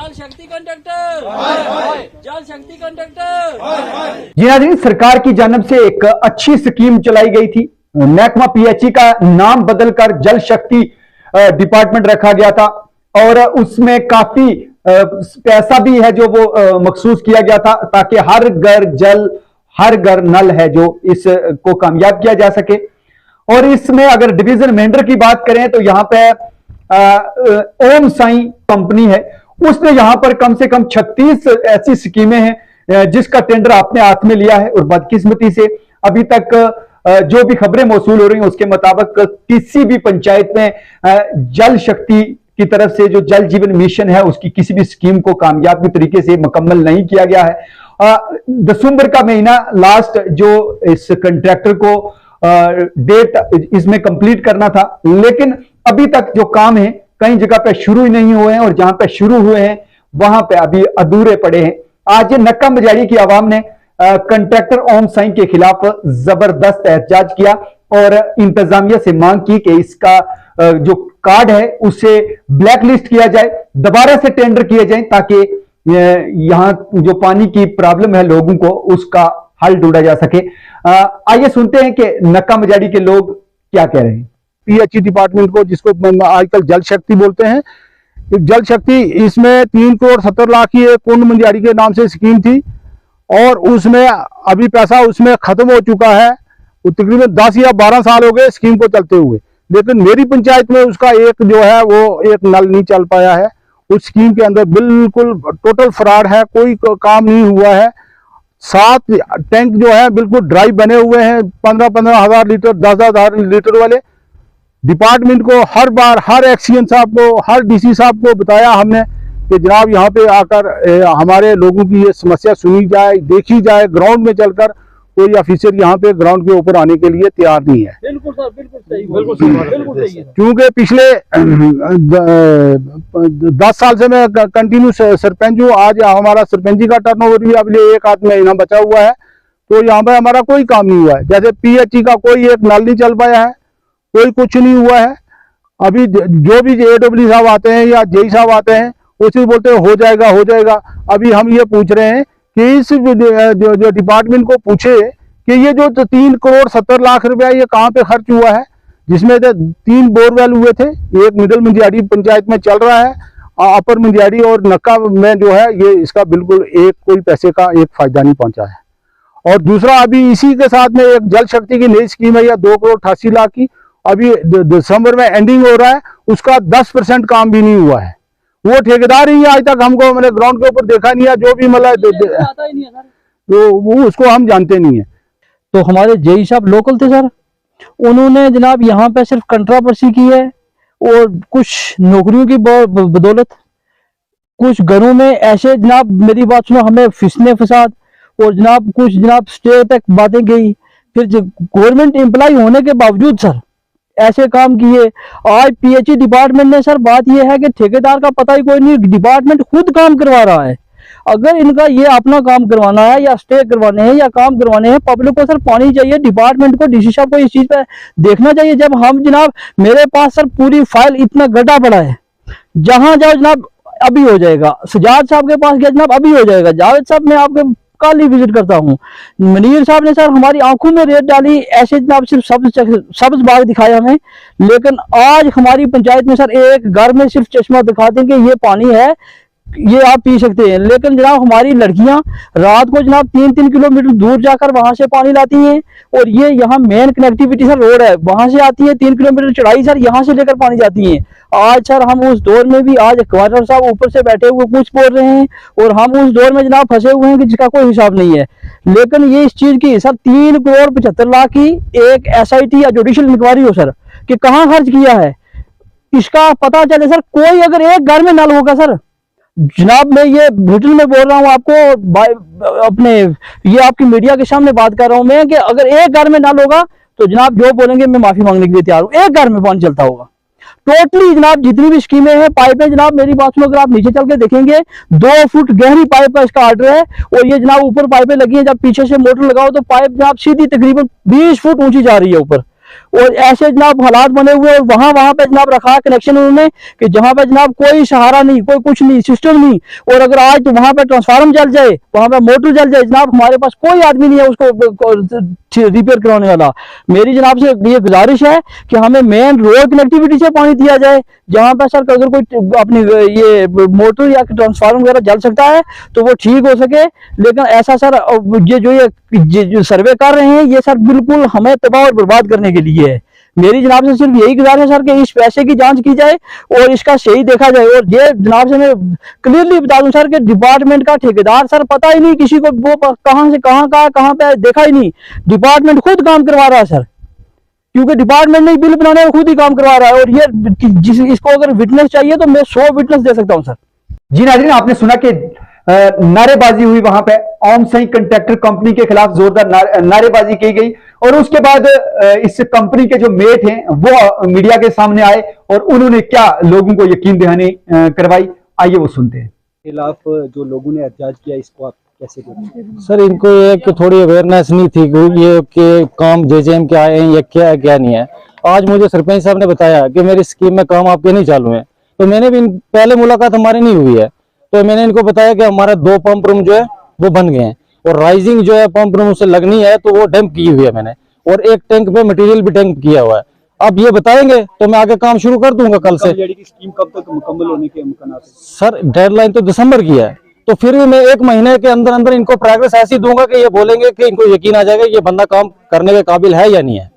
जल शक्ति कंडक्टर, जल शक्ति कंडक्टर। जी नाज़रीन, सरकार की जानब से एक अच्छी स्कीम चलाई गई थी। महकमा पीएचई का नाम बदलकर जल शक्ति डिपार्टमेंट रखा गया था और उसमें काफी पैसा भी है जो वो मखसूस किया गया था ताकि हर घर जल, हर घर नल है जो इसको कामयाब किया जा सके। और इसमें अगर डिवीजन मैनेजर की बात करें तो यहाँ पे ओम साई कंपनी है, उसने यहां पर कम से कम 36 ऐसी स्कीमें हैं जिसका टेंडर आपने हाथ में लिया है और बदकिस्मती से अभी तक जो भी खबरें मौसूल हो रही हैं उसके मुताबिक किसी भी पंचायत में जल शक्ति की तरफ से जो जल जीवन मिशन है उसकी किसी भी स्कीम को कामयाबी तरीके से मुकम्मल नहीं किया गया है। दिसंबर का महीना लास्ट जो इस कंट्रैक्टर को डेट इसमें कंप्लीट करना था, लेकिन अभी तक जो काम है कई जगह पे शुरू ही नहीं हुए हैं और जहां पे शुरू हुए हैं वहां पे अभी अधूरे पड़े हैं। आज नक्का मजारी की आवाम ने कंट्रैक्टर ओम साई के खिलाफ जबरदस्त एहतजाज किया और इंतजामिया से मांग की कि इसका जो कार्ड है उसे ब्लैक लिस्ट किया जाए, दोबारा से टेंडर किए जाए ताकि यहां जो पानी की प्रॉब्लम है लोगों को उसका हल ढूंढा जा सके। आइए सुनते हैं कि नक्का मजारी के लोग क्या कह रहे हैं। पीएचई डिपार्टमेंट को, जिसको आजकल जल शक्ति बोलते हैं, जल शक्ति, इसमें 3 करोड़ 70 लाख की एक कुंड मंजारी के नाम से स्कीम थी और उसमें अभी पैसा उसमें खत्म हो चुका है। तकरीबन 10 या 12 साल हो गए स्कीम को चलते हुए, लेकिन मेरी पंचायत में उसका एक जो है वो एक नल नहीं चल पाया है। उस स्कीम के अंदर बिल्कुल टोटल फ्रॉड है, कोई काम नहीं हुआ है। 7 टैंक जो है बिल्कुल ड्राई बने हुए हैं, 15-15 हजार लीटर, 10-10 हजार लीटर वाले। डिपार्टमेंट को हर बार, हर एक्सीएन साहब को, हर डीसी साहब को बताया हमने कि जनाब यहाँ पे आकर हमारे लोगों की ये समस्या सुनी जाए, देखी जाए। ग्राउंड में चलकर कोई ऑफिसर यहाँ पे ग्राउंड के ऊपर आने के लिए तैयार नहीं है। बिल्कुल सर, बिल्कुल सही, बिल्कुल सही है। क्योंकि पिछले 10 साल से मैं कंटिन्यू सरपंच हूँ। आज हमारा सरपंची का टर्नओवर भी अभी 1 आध महीना बचा हुआ है, तो यहाँ पे हमारा कोई काम नहीं हुआ है। जैसे पीएचई का कोई एक नल नहीं चल पाया है, कोई कुछ नहीं हुआ है। अभी जो भी एडब्ल्यू साहब आते हैं या जेई साहब आते हैं वो सिर्फ बोलते हैं हो जाएगा, हो जाएगा। अभी हम ये पूछ रहे हैं कि इस जो डिपार्टमेंट को पूछे कि ये जो 3 करोड़ 70 लाख रुपया ये कहाँ पे खर्च हुआ है, जिसमें 3 बोरवेल हुए थे, एक मिडिल मंजियारी पंचायत में चल रहा है, अपर मंजियारी और नक्का में जो है ये इसका बिल्कुल एक कोई पैसे का एक फायदा नहीं पहुंचा है। और दूसरा अभी इसी के साथ में एक जल शक्ति की नई स्कीम है या 2 करोड़ 88 लाख की, अभी दिसंबर में एंडिंग हो रहा है, उसका 10% काम भी नहीं हुआ है। वो ठेकेदार ही आज तक हमको मैंने ग्राउंड के ऊपर देखा नहीं है, जो भी मतलब तो वो उसको हम जानते नहीं है। तो हमारे जेई साहब लोकल थे सर, उन्होंने जनाब यहाँ पे सिर्फ कंट्रावर्सी की है और कुछ नौकरियों की बदौलत कुछ घरों में ऐसे जनाब, मेरी बात सुनो, हमें फिसने फसाद और जनाब कुछ जनाब स्टे तक बातें गई। फिर गवर्नमेंट एम्प्लॉय होने के बावजूद सर ऐसे काम किए। आज पीएचई डिपार्टमेंट ने सर, बात यह है कि ठेकेदार का पता ही कोई नहीं, डिपार्टमेंट खुद काम करवा रहा है। अगर इनका ये अपना काम करवाना है या स्टे करवाने हैं या काम करवाने हैं, पब्लिक को सर पानी चाहिए, डिपार्टमेंट को, डीसी साहब को इस चीज पे देखना चाहिए। जब हम जनाब, मेरे पास सर पूरी फाइल इतना गड्ढा पड़ा है, जहां जाओ जनाब अभी हो जाएगा। सजाद साहब के पास गया जनाब अभी हो जाएगा। जावेद साहब मैं आपके कल ही विजिट करता हूँ। मनीर साहब ने सर हमारी आंखों में रेत डाली, ऐसे जनाब सिर्फ सब्ज बाग दिखाया हमें, लेकिन आज हमारी पंचायत में सर एक घर में सिर्फ चश्मा दिखा दें कि ये पानी है, ये आप पी सकते हैं। लेकिन जनाब हमारी लड़कियां रात को जनाब 3-3 किलोमीटर दूर जाकर वहां से पानी लाती हैं और ये यहाँ मेन कनेक्टिविटी सर रोड है, वहां से आती है, 3 किलोमीटर चढ़ाई सर, यहाँ से लेकर पानी जाती है। आज सर हम उस दौर में भी, आज क्वार्टर साहब ऊपर से बैठे हुए कुछ बोल रहे हैं और हम उस दौर में जनाब फंसे हुए हैं कि जिसका कोई हिसाब नहीं है। लेकिन ये इस चीज की सर 3 करोड़ 75 लाख की एक SIT या जुडिशियल इंक्वायरी हो सर कि कहाँ खर्च किया है, इसका पता चले सर। कोई अगर एक घर में नल होगा सर, जनाब मैं ये रिटर्न में बोल रहा हूँ आपको, अपने ये आपकी मीडिया के सामने बात कर रहा हूँ मैं, कि अगर एक घर में नल होगा तो जनाब जो बोलेंगे मैं माफी मांगने के लिए तैयार हूँ। एक घर में पानी चलता होगा टोटली जनाब, जितनी भी स्कीमें हैं, पाइपें जनाब, मेरी बात सुनो, अगर आप नीचे चल के देखेंगे 2 फुट गहरी पाइप का इसका ऑर्डर है और ये जनाब ऊपर पाइपें लगी हैं, जब पीछे से मोटर लगाओ तो पाइप जनाब सीधी तकरीबन 20 फुट ऊंची जा रही है ऊपर। और ऐसे जनाब हालात बने हुए और वहां पे जनाब रखा कनेक्शन उन्होंने कि जहां पे जनाब कोई सहारा नहीं, कोई कुछ नहीं, सिस्टम नहीं। और अगर आज तो वहां पे ट्रांसफार्मर जल जाए, वहां पे मोटर जल जाए, जनाब हमारे पास कोई आदमी नहीं है उसको रिपेयर करवाने वाला। मेरी जनाब से ये गुजारिश है कि हमें मेन रोड कनेक्टिविटी से पानी दिया जाए। जहां पे सर अगर कोई अपनी ये मोटर या ट्रांसफार्मर वगैरह जल सकता है तो वो ठीक हो सके, लेकिन ऐसा सर ये जो सर्वे कर रहे हैं ये सर बिल्कुल हमें तबाह और बर्बाद करने के लिए है। मेरी जनाब से सिर्फ यही गुजारिश है सर कि इस पैसे की जांच की जाए और इसका सही देखा जाए। और ये जनाब से मैं क्लियरली बता दूं सर कि डिपार्टमेंट का ठेकेदार सर पता ही नहीं किसी को, वो कहां से कहां पे देखा ही नहीं। डिपार्टमेंट खुद काम करवा रहा है सर, क्योंकि डिपार्टमेंट ने बिल बनाने में खुद ही काम करवा रहा है। और ये इसको अगर विटनेस चाहिए तो मैं 100 विटनेस दे सकता हूं सर। जी नाज़रीन, आपने सुना कि नारेबाजी हुई वहां पे, ओम साई कंट्रैक्टर कंपनी के खिलाफ जोरदार नारेबाजी की गई और उसके बाद इस कंपनी के जो मेट हैं वो मीडिया के सामने आए और उन्होंने क्या लोगों को यकीन दहानी करवाई, आइए वो सुनते हैं। खिलाफ जो लोगों ने एहतजाज किया, इसको आप कैसे देखते हैं? सर इनको एक थोड़ी अवेयरनेस नहीं थी कि ये के काम जेजेएम के आए हैं या क्या है क्या नहीं है। आज मुझे सरपंच साहब ने बताया कि मेरी स्कीम में काम आपके नहीं चालू है, तो मैंने भी पहले मुलाकात हमारी नहीं हुई है, तो मैंने इनको बताया कि हमारे 2 पंप रूम जो है वो बन गए हैं और राइजिंग जो है पंप रूम से लगनी है तो वो डंप की हुई है मैंने, और एक टैंक पे मटेरियल भी डंप किया हुआ है। अब ये बताएंगे तो मैं आगे काम शुरू कर दूंगा कल से। की स्कीम कब तक मुकम्मल होने के इम्कान हैं? सर डेडलाइन तो दिसंबर की है, तो फिर भी मैं 1 महीने के अंदर अंदर इनको प्रोग्रेस ऐसी दूंगा कि ये बोलेंगे कि इनको यकीन आ जाएगा ये बंदा काम करने के काबिल है या नहीं है।